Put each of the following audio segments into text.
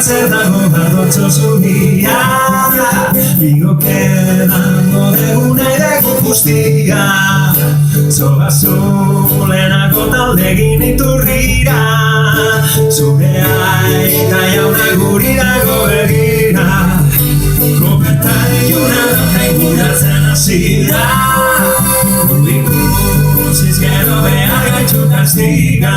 zer dago bardotxo zuria, bigokedan modegun aire guztia, zoga zulenako taldegin iturrira, zure aita jauna guri dago begira, kopeta iluna da inguratzen hasira, ikusiz gero behar gaitxu kastiga.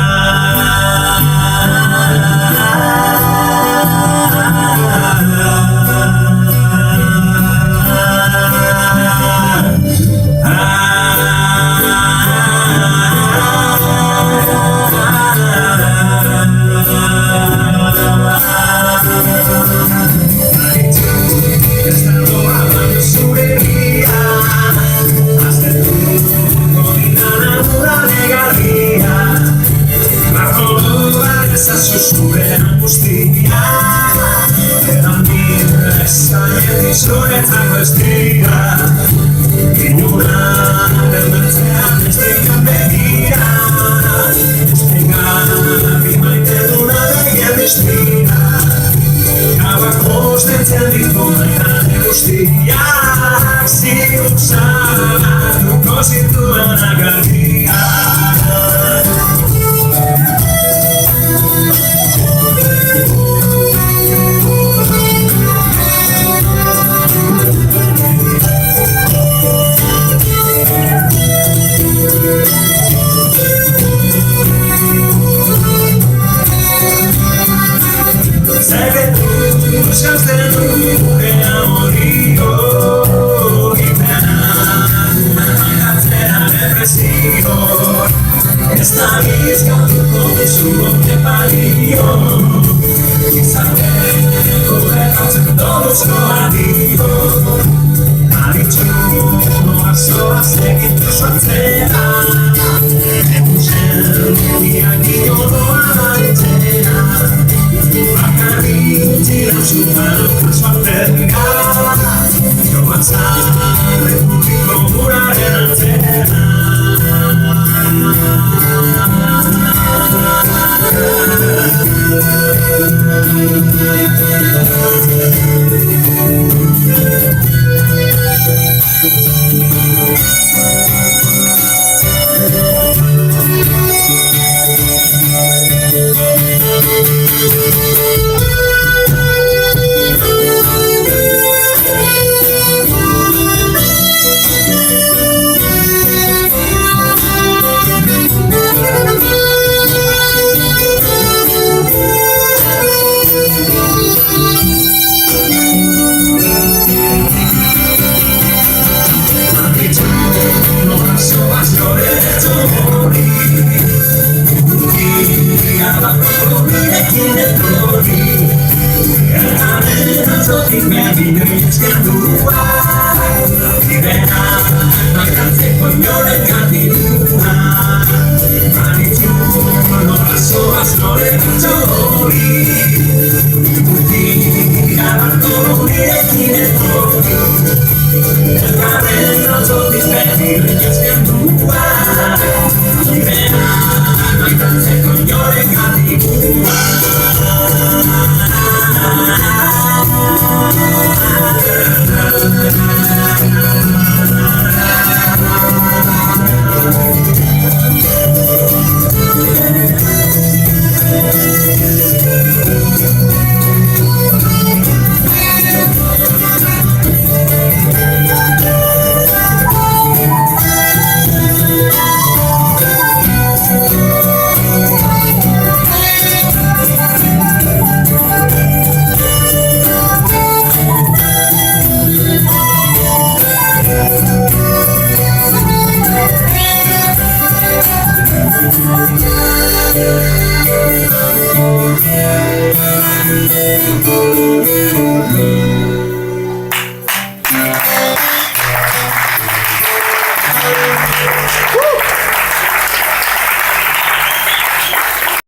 Zuretzako ez dira, inuran erbertzean ez dengan begira, ez dengan bimaite duna begien diztira, gabak ostentzian ditu maitan guztiak, ziruk sartuko zituen agarria. Euskazten dugea horio, itenak umargatzea depresio, ez da bizkatuko duzu onde palio, izateko errautzen doduzko adio, aditxu noazoa segitu suatzera, egusen diak inodoa baritzera, bakarrik utziran zuparok suartenga, joatzan republiko guraren antzera.